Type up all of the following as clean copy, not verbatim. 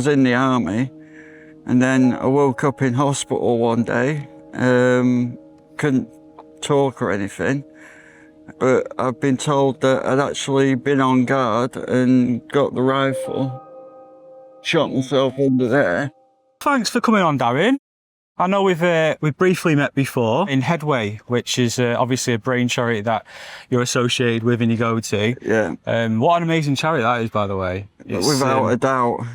was in the army, and then I woke up in hospital one day. Couldn't talk or anything, but I've been told that I'd actually been on guard and got the rifle, shot myself under there. Thanks for coming on, Darren. I know we've briefly met before in Headway, which is obviously a brain charity that you're associated with and you go to. Yeah. What an amazing charity that is, by the way. Without a doubt,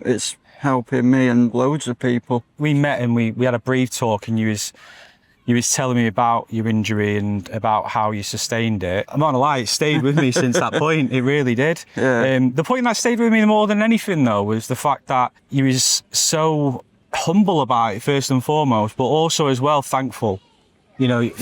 it's helping me and loads of people. We met and we had a brief talk, and you was telling me about your injury and about how you sustained it. I'm not gonna lie, it stayed with me since that point. It really did. Yeah. The point that stayed with me more than anything, though, was the fact that you was so humble about it, first and foremost, but also as well thankful. And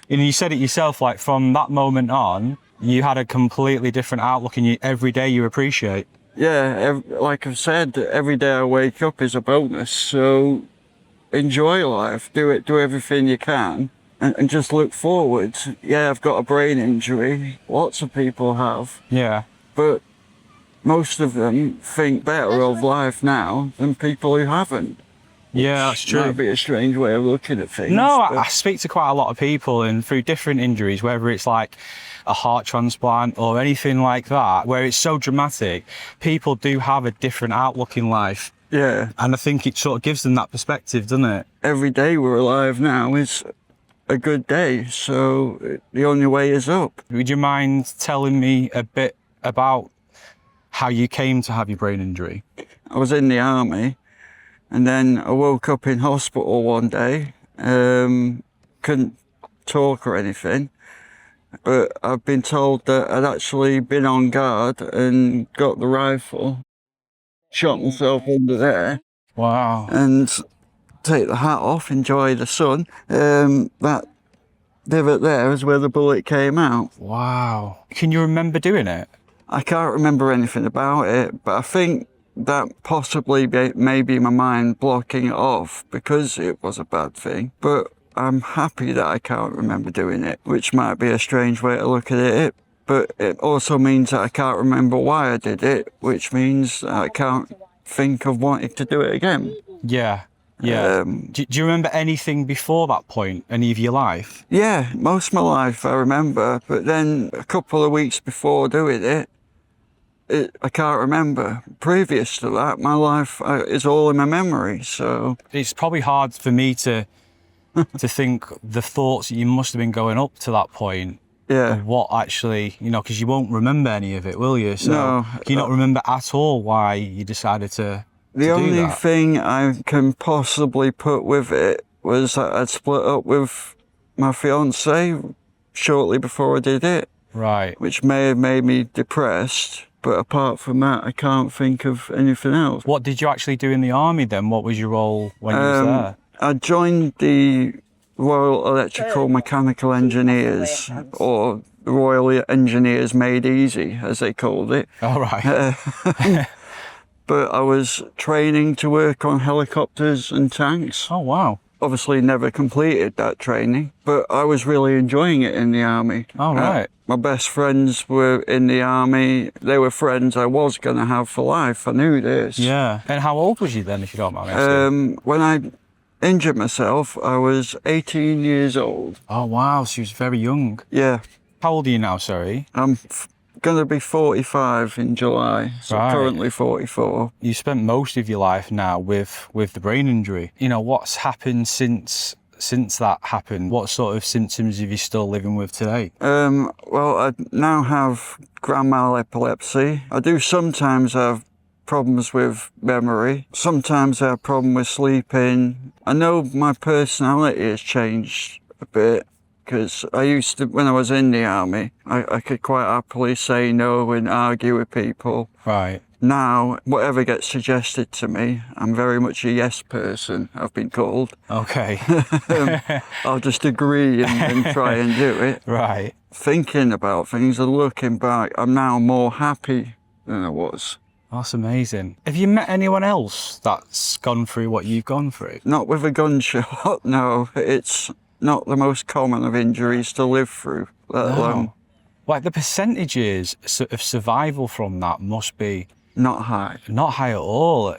you said it yourself, like from that moment on, you had a completely different outlook, and every day you appreciate. Yeah, like I've said, every day I wake up is a bonus, so enjoy life, do everything you can, and just look forward. Yeah, I've got a brain injury, lots of people have. Yeah. But most of them think better of life now than people who haven't. Yeah, that's true. Might be a strange way of looking at things. No, I speak to quite a lot of people, and through different injuries, whether it's like a heart transplant or anything like that, where it's so dramatic, people do have a different outlook in life. Yeah. And I think it sort of gives them that perspective, doesn't it? Every day we're alive now is a good day, so the only way is up. Would you mind telling me a bit about how you came to have your brain injury? I was in the army, and then I woke up in hospital one day. Couldn't talk or anything, but I've been told that I'd actually been on guard and got the rifle, shot myself under there. Wow. And take the hat off, enjoy the sun. That divot there is where the bullet came out. Wow. Can you remember doing it? I can't remember anything about it, but I think that possibly maybe my mind blocking it off because it was a bad thing. But I'm happy that I can't remember doing it, which might be a strange way to look at it. But it also means that I can't remember why I did it, which means I can't think of wanting to do it again. Yeah. Yeah. Do you remember anything before that point, any of your life? Yeah, most of my life I remember, but then a couple of weeks before doing it, I can't remember. Previous to that, my life is all in my memory, so... It's probably hard for me to think the thoughts that you must have been going up to that point. Yeah. What actually, because you won't remember any of it, will you? So No. Can you not remember at all why you decided to The do only that? thing I can possibly put with it was that I'd split up with my fiancée shortly before I did it. Right. Which may have made me depressed, but apart from that, I can't think of anything else. What did you actually do in the army then? What was your role when you was there? I joined the Royal Electrical Mechanical Engineers, or the Royal Engineers Made Easy, as they called it. All right. But I was training to work on helicopters and tanks. Oh, wow. Obviously never completed that training, but I was really enjoying it in the army. All right. My best friends were in the army. They were friends I was going to have for life. I knew this. Yeah. And how old was you then, if you don't mind me asking? When I injured myself, I was 18 years old. Oh, wow. So you was very young. Yeah. How old are you now, sorry? I'm going to be 45 in July, so Right. currently 44. You spent most of your life now with the brain injury. What's happened since that happened? What sort of symptoms are you still living with today? Well, I now have grand mal epilepsy. I do sometimes have problems with memory. Sometimes I have problem with sleeping. I know my personality has changed a bit, because I used to, when I was in the army, I could quite happily say no and argue with people. Right. Now, whatever gets suggested to me, I'm very much a yes person, I've been called. Okay. I'll just agree and try and do it. Right. Thinking about things and looking back, I'm now more happy than I was. That's amazing. Have you met anyone else that's gone through what you've gone through? Not with a gunshot, no. It's not the most common of injuries to live through, let alone... Like the percentages of survival from that must be Not high. Not high at all.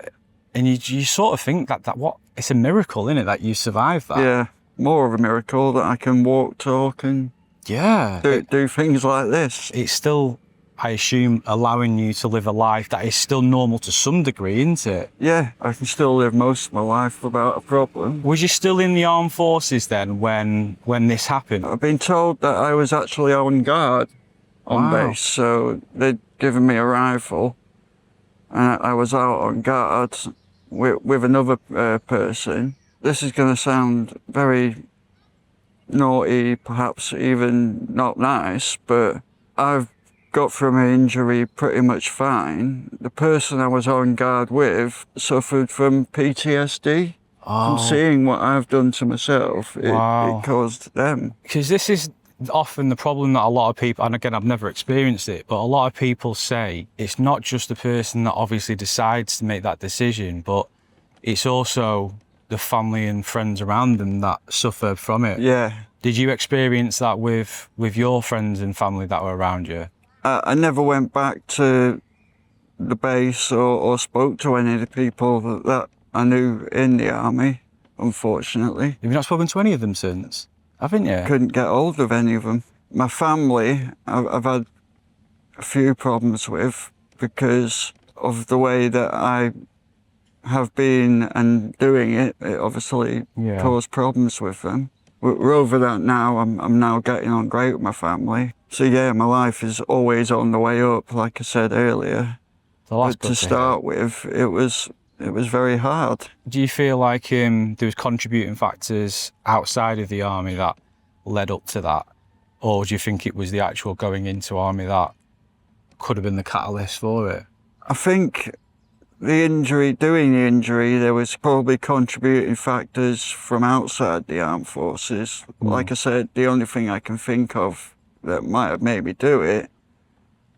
And you sort of think that what, it's a miracle, isn't it, that you survived that? Yeah, more of a miracle that I can walk, talk, and do things like this. It's still, I assume, allowing you to live a life that is still normal to some degree, isn't it? Yeah, I can still live most of my life without a problem. Was you still in the armed forces then when this happened? I've been told that I was actually on guard on base, so they'd given me a rifle, and I was out on guard with another person. This is going to sound very naughty, perhaps even not nice, but I've got through my injury pretty much fine. The person I was on guard with suffered from PTSD. From seeing what I've done to myself, it caused them. Because this is often the problem that a lot of people, and again, I've never experienced it, but a lot of people say it's not just the person that obviously decides to make that decision, but it's also the family and friends around them that suffer from it. Yeah. Did you experience that with your friends and family that were around you? I never went back to the base or spoke to any of the people that I knew in the army, unfortunately. Have you not spoken to any of them since, haven't you? Couldn't get hold of any of them. My family, I've had a few problems with because of the way that I have been and doing it. It obviously caused problems with them. We're over that now. I'm now getting on great with my family. So yeah, my life is always on the way up, like I said earlier. But to start with, it was very hard. Do you feel like there was contributing factors outside of the army that led up to that? Or do you think it was the actual going into army that could have been the catalyst for it? I think doing the injury, there was probably contributing factors from outside the armed forces. Like I said, the only thing I can think of that might have made me do it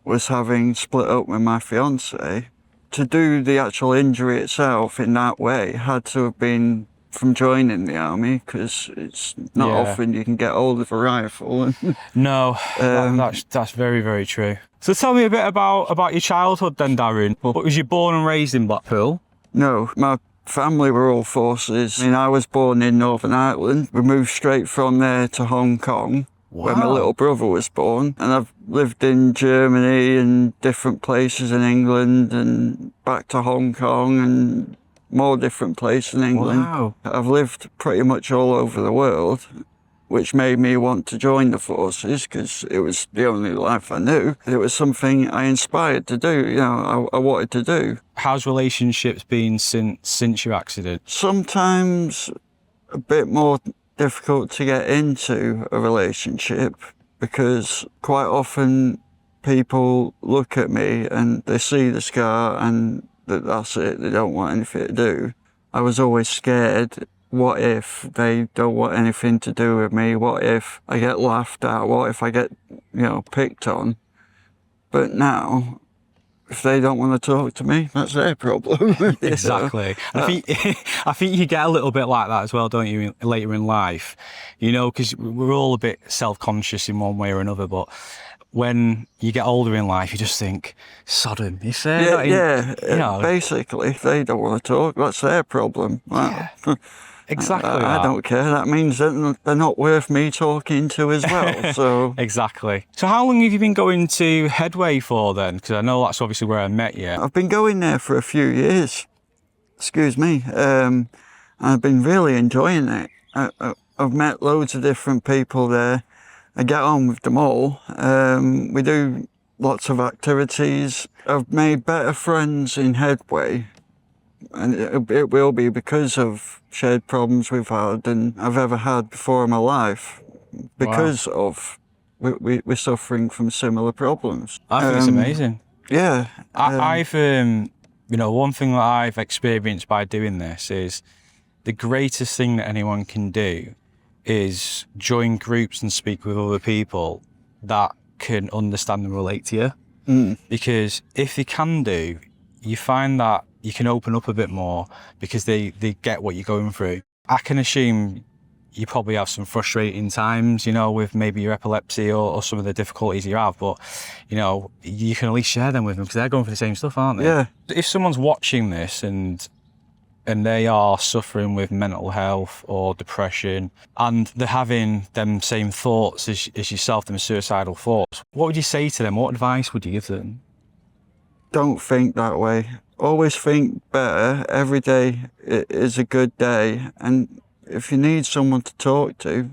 was having split up with my fiancée. To do the actual injury itself in that way had to have been from joining the army, because it's not often you can get hold of a rifle. No, that's very, very true. So tell me a bit about your childhood then, Darren. Was you born and raised in Blackpool? No, my family were all forces. I mean, I was born in Northern Ireland. We moved straight from there to Hong Kong, where my little brother was born. And I've lived in Germany and different places in England and back to Hong Kong and more different places in England. Wow. I've lived pretty much all over the world, which made me want to join the forces because it was the only life I knew. It was something I inspired to do, I wanted to do. How's relationships been since your accident? Sometimes a bit more difficult to get into a relationship because quite often people look at me and they see the scar and that's it, they don't want anything to do. I was always scared. What if they don't want anything to do with me? What if I get laughed at? What if I get, picked on? But now, if they don't want to talk to me, that's their problem. Exactly. I think you get a little bit like that as well, don't you, later in life? Because we're all a bit self-conscious in one way or another, but when you get older in life, you just think, Sodom, if they're basically, if they don't want to talk, that's their problem. Yeah, exactly. I don't care. That means that they're not worth me talking to as well. So Exactly. So how long have you been going to Headway for then? Because I know that's obviously where I met you. I've been going there for a few years. Excuse me. I've been really enjoying it. I've met loads of different people there. I get on with them all. We do lots of activities. I've made better friends in Headway, and it will be because of shared problems we've had than I've ever had before in my life, because of we're suffering from similar problems. I think it's amazing. Yeah. I've one thing that I've experienced by doing this is the greatest thing that anyone can do is join groups and speak with other people that can understand and relate to you. Because if they can do, you find that you can open up a bit more because they get what you're going through. I can assume you probably have some frustrating times, you know, with maybe your epilepsy or some of the difficulties you have, but, you know, you can at least share them with them because they're going for the same stuff, aren't they? Yeah. If someone's watching this and they are suffering with mental health or depression and they're having them same thoughts as yourself, them suicidal thoughts, what would you say to them? What advice would you give them? Don't think that way. Always think better. Every day is a good day. And if you need someone to talk to,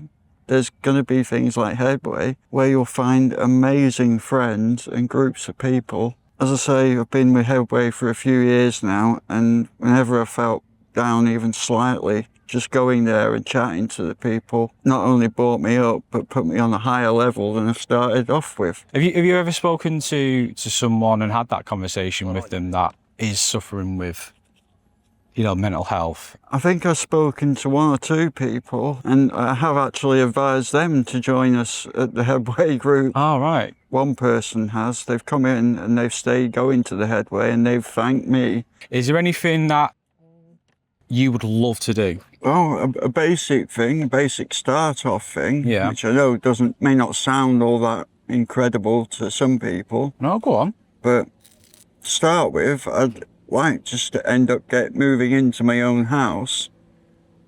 there's going to be things like Headway where you'll find amazing friends and groups of people. As I say, I've been with Headway for a few years now, and whenever I felt down even slightly, just going there and chatting to the people not only brought me up, but put me on a higher level than I started off with. Have you ever spoken to someone and had that conversation with them that is suffering with, you know, mental health? I think I've spoken to one or two people, and I have actually advised them to join us at the Headway group. Oh, right. One person has. They've come in and they've stayed going to the Headway and they've thanked me. Is there anything that you would love to do? Well, a basic thing, a basic start-off thing, Yeah. which I know may not sound all that incredible to some people. No, go on. But to start with, I'd like just to end up moving into my own house,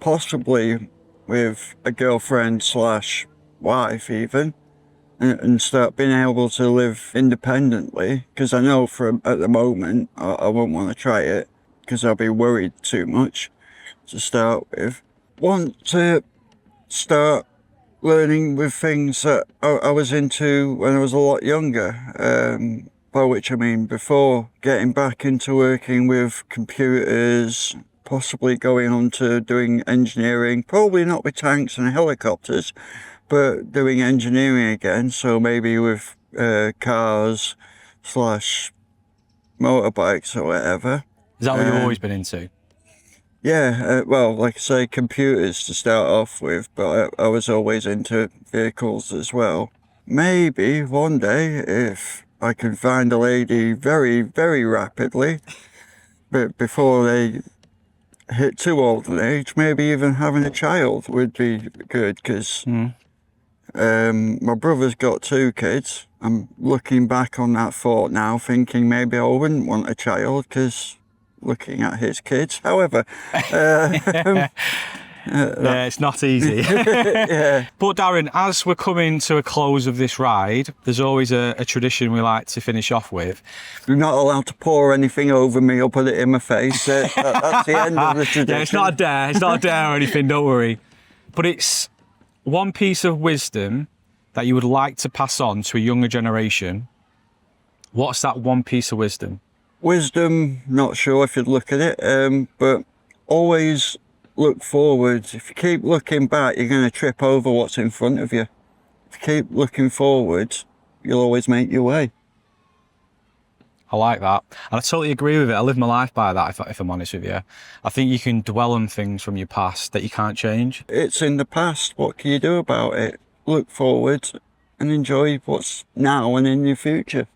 possibly with a girlfriend / wife even, and start being able to live independently, because I know at the moment I won't want to try it because I'll be worried too much to start with. Want to start learning with things that I was into when I was a lot younger, by which I mean before getting back into working with computers, possibly going on to doing engineering, probably not with tanks and helicopters, but doing engineering again, so maybe with cars / motorbikes or whatever. Is that what you've always been into? Yeah, well, like I say, computers to start off with, but I was always into vehicles as well. Maybe one day, if I can find a lady very, very rapidly, but before they hit too old an age, maybe even having a child would be good, because my brother's got 2 kids. I'm looking back on that thought now, thinking maybe I wouldn't want a child, because looking at his kids. However, yeah, it's not easy. yeah. But Darren, as we're coming to a close of this ride, there's always a tradition we like to finish off with. You're not allowed to pour anything over me or put it in my face. That's the end of the tradition. Yeah, it's not a dare. It's not a dare or anything, don't worry. But it's one piece of wisdom that you would like to pass on to a younger generation. What's that one piece of wisdom? Wisdom, not sure if you'd look at it, but always look forward. If you keep looking back, you're going to trip over what's in front of you. If you keep looking forward, you'll always make your way. I like that. And I totally agree with it. I live my life by that, if I'm honest with you. I think you can dwell on things from your past that you can't change. It's in the past. What can you do about it? Look forward and enjoy what's now and in your future.